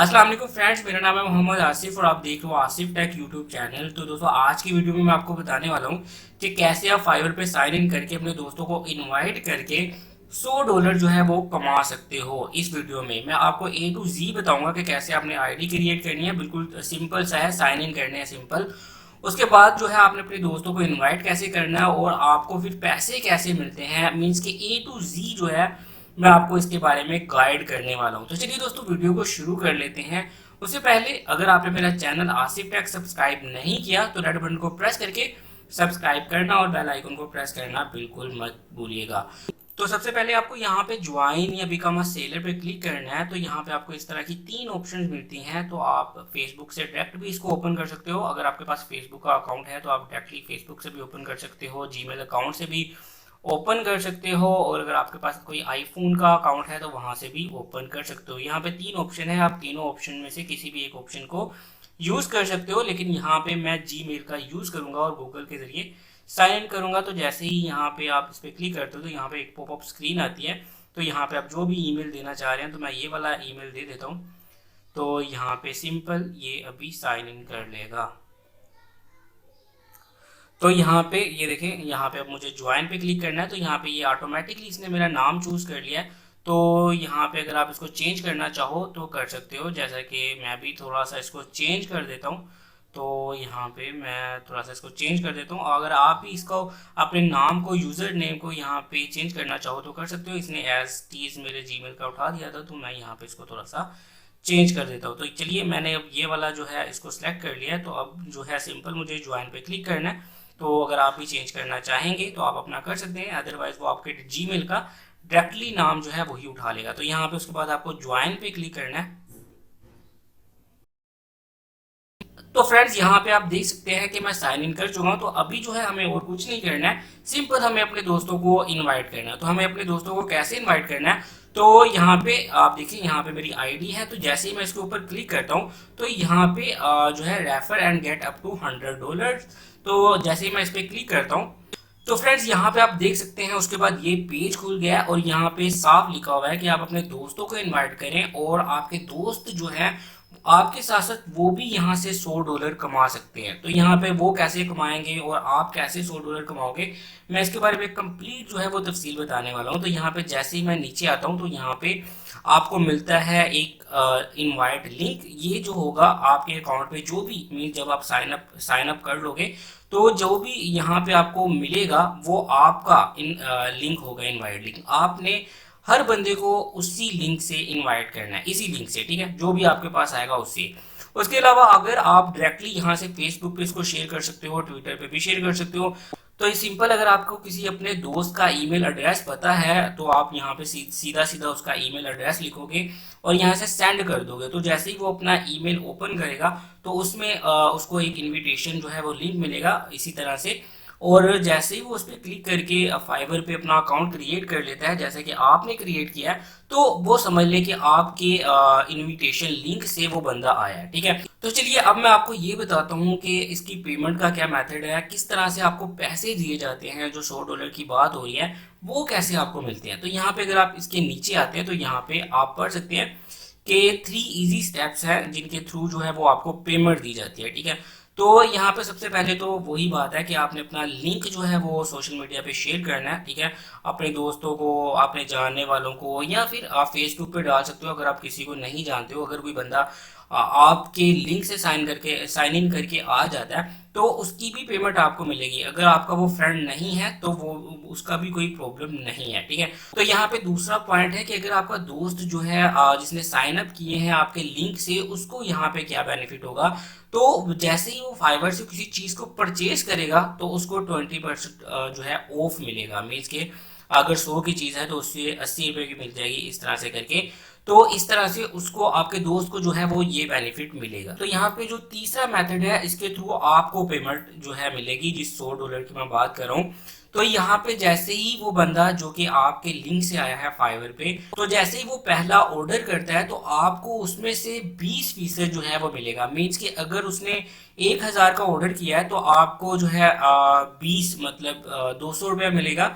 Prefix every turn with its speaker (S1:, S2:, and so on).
S1: अस्सलाम वालेकुम फ्रेंड्स, मेरा नाम है मोहम्मद आसिफ और आप देख रहे हो आसिफ टेक यूट्यूब चैनल। तो दोस्तों, आज की वीडियो में मैं आपको बताने वाला हूँ कि कैसे आप फाइवर पे साइन इन करके अपने दोस्तों को इनवाइट करके $100 जो है वो कमा सकते हो। इस वीडियो में मैं आपको A to Z बताऊंगा कि कैसे आपने आईडी क्रिएट करनी है। बिल्कुल सिंपल सा है, साइन इन करने हैं सिंपल। उसके बाद जो है आपने अपने दोस्तों को इनवाइट कैसे करना है और आपको फिर पैसे कैसे मिलते हैं, मीन्स कि A to Z जो है मैं आपको इसके बारे में गाइड करने वाला हूं। तो चलिए दोस्तों, वीडियो को शुरू कर लेते हैं। उससे पहले अगर आपने मेरा चैनल आसिफ टेक सब्सक्राइब नहीं किया तो रेड बटन को प्रेस करके सब्सक्राइब करना और बेल आइकन को प्रेस करना बिल्कुल मत भूलिएगा। तो सबसे पहले आपको यहाँ पे ज्वाइन या बिकम अ सेलर पे क्लिक करना है। तो यहाँ पे आपको इस तरह की 3 ऑप्शंस मिलती हैं। तो आप फेसबुक से डायरेक्ट भी इसको ओपन कर सकते हो। अगर आपके पास फेसबुक का अकाउंट है तो आप डायरेक्टली फेसबुक से भी ओपन कर सकते हो, जीमेल अकाउंट से भी ओपन कर सकते हो, और अगर आपके पास कोई आईफोन का अकाउंट है तो वहां से भी ओपन कर सकते हो। यहाँ पे 3 ऑप्शन है, आप तीनों ऑप्शन में से किसी भी एक ऑप्शन को यूज कर सकते हो, लेकिन यहाँ पे मैं जीमेल का यूज करूंगा और गूगल के जरिए साइन इन करूंगा। तो जैसे ही यहाँ पे आप इस पर क्लिक करते हो तो यहाँ पे एक पॉपअप स्क्रीन आती है। तो यहाँ पे आप जो भी ईमेल देना चाह रहे हैं, तो मैं ये वाला ईमेल दे देता हूँ। तो यहाँ पे सिंपल ये अभी साइन इन कर लेगा। तो यहाँ पे ये देखें, यहाँ पे अब मुझे ज्वाइन पे क्लिक करना है। तो यहाँ पे ये ऑटोमेटिकली इसने मेरा नाम चूज कर लिया है। तो यहाँ पे अगर आप इसको चेंज करना चाहो तो कर सकते हो, जैसा कि मैं भी थोड़ा सा इसको चेंज कर देता हूँ। तो यहाँ पे मैं थोड़ा सा इसको चेंज कर देता हूँ। अगर आप भी इसको अपने नाम को, यूज़र नेम को यहाँ पे चेंज करना चाहो तो कर सकते हो। इसने एज टीज मेरे जीमेल का उठा दिया था, तो मैं यहाँ पे इसको थोड़ा सा चेंज कर देता हूँ। तो चलिए, मैंने अब ये वाला जो है इसको सिलेक्ट कर लिया है। तो अब जो है सिंपल मुझे ज्वाइन पे क्लिक करना है। तो अगर आप भी चेंज करना चाहेंगे तो आप अपना कर सकते हैं, अदरवाइज वो आपके जीमेल का डायरेक्टली नाम जो है वही उठा लेगा। तो यहाँ पे उसके बाद आपको ज्वाइन पे क्लिक करना है। तो फ्रेंड्स, यहाँ पे आप देख सकते हैं कि मैं साइन इन कर चुका हूँ। तो अभी जो है हमें और कुछ नहीं करना है, सिंपल हमें अपने दोस्तों को इनवाइट करना है। तो हमें अपने दोस्तों को कैसे इनवाइट करना है, तो यहाँ पे आप देखिए, यहाँ पे मेरी आईडी है। तो जैसे ही मैं इसके ऊपर क्लिक करता हूँ तो यहाँ पे जो है refer and get up to $100। तो जैसे ही मैं इस पर क्लिक करता हूँ तो फ्रेंड्स, यहाँ पे आप देख सकते हैं उसके बाद ये पेज खुल गया है और यहाँ पे साफ लिखा हुआ है कि आप अपने दोस्तों को इनवाइट करें और आपके दोस्त जो है आपके साथ साथ वो भी यहाँ से $100 कमा सकते हैं। तो यहाँ पे वो कैसे कमाएंगे और आप कैसे $100 कमाओगे, मैं इसके बारे में कंप्लीट जो है वो तफसील बताने वाला हूँ। तो यहाँ पे जैसे ही मैं नीचे आता हूँ तो यहाँ पे आपको मिलता है एक इनवाइट लिंक। ये जो होगा आपके अकाउंट पे, जो भी मीन जब आप साइन अप कर लोगे तो जो भी यहाँ पे आपको मिलेगा वो आपका लिंक होगा, इनवाइट लिंक। आपने हर बंदे को उसी लिंक से इनवाइट करना है, इसी लिंक से, ठीक है, जो भी आपके पास आएगा उससे। उसके अलावा अगर आप डायरेक्टली यहाँ से फेसबुक पे इसको शेयर कर सकते हो, ट्विटर पे भी शेयर कर सकते हो। तो ये सिंपल, अगर आपको किसी अपने दोस्त का ईमेल एड्रेस पता है तो आप यहाँ पे सीधा सीधा उसका ईमेल एड्रेस लिखोगे और यहाँ से सेंड कर दोगे। तो जैसे ही वो अपना ईमेल ओपन करेगा तो उसमें उसको एक इनविटेशन जो है वो लिंक मिलेगा इसी तरह से। और जैसे ही वो उस पर क्लिक करके फाइवर पे अपना अकाउंट क्रिएट कर लेता है, जैसे कि आपने क्रिएट किया है, तो वो समझ ले कि आपके इनविटेशन लिंक से वो बंदा आया है, ठीक है। तो चलिए, अब मैं आपको ये बताता हूँ कि इसकी पेमेंट का क्या मेथड है, किस तरह से आपको पैसे दिए जाते हैं। जो $100 की बात हो रही है वो कैसे आपको मिलते हैं। तो यहाँ पे अगर आप इसके नीचे आते हैं तो यहाँ पे आप पढ़ सकते हैं कि 3 इजी स्टेप्स हैं जिनके थ्रू जो है वो आपको पेमेंट दी जाती है, ठीक है। तो यहाँ पे सबसे पहले तो वही बात है कि आपने अपना लिंक जो है वो सोशल मीडिया पे शेयर करना है, ठीक है, अपने दोस्तों को, अपने जानने वालों को, या फिर आप फेसबुक पे डाल सकते हो अगर आप किसी को नहीं जानते हो। अगर कोई बंदा आपके लिंक से साइन इन करके आ जाता है तो उसकी भी पेमेंट आपको मिलेगी। अगर आपका वो फ्रेंड नहीं है तो वो उसका भी कोई प्रॉब्लम नहीं है, ठीक है। तो यहाँ पे दूसरा पॉइंट है कि अगर आपका दोस्त जो है जिसने साइन अप किए हैं आपके लिंक से, उसको यहाँ पे क्या बेनिफिट होगा। तो जैसे ही वो फाइवर से किसी चीज को परचेज करेगा तो उसको 20% जो है ऑफ मिलेगा। मीन्स के अगर 100 की चीज है तो उससे 80 रुपए की मिल जाएगी, इस तरह से करके। तो इस तरह से उसको, आपके दोस्त को जो है वो ये बेनिफिट मिलेगा। तो यहाँ पे जो तीसरा मेथड है, इसके थ्रू आपको पेमेंट जो है मिलेगी, जिस $100 की मैं बात कर रहा हूँ। तो यहाँ पे जैसे ही वो बंदा जो कि आपके लिंक से आया है फाइवर पे, तो जैसे ही वो पहला ऑर्डर करता है तो आपको उसमें से 20% जो है वो मिलेगा। मीन्स कि अगर उसने 1000 का ऑर्डर किया है तो आपको जो है 20 मतलब $200 मिलेगा।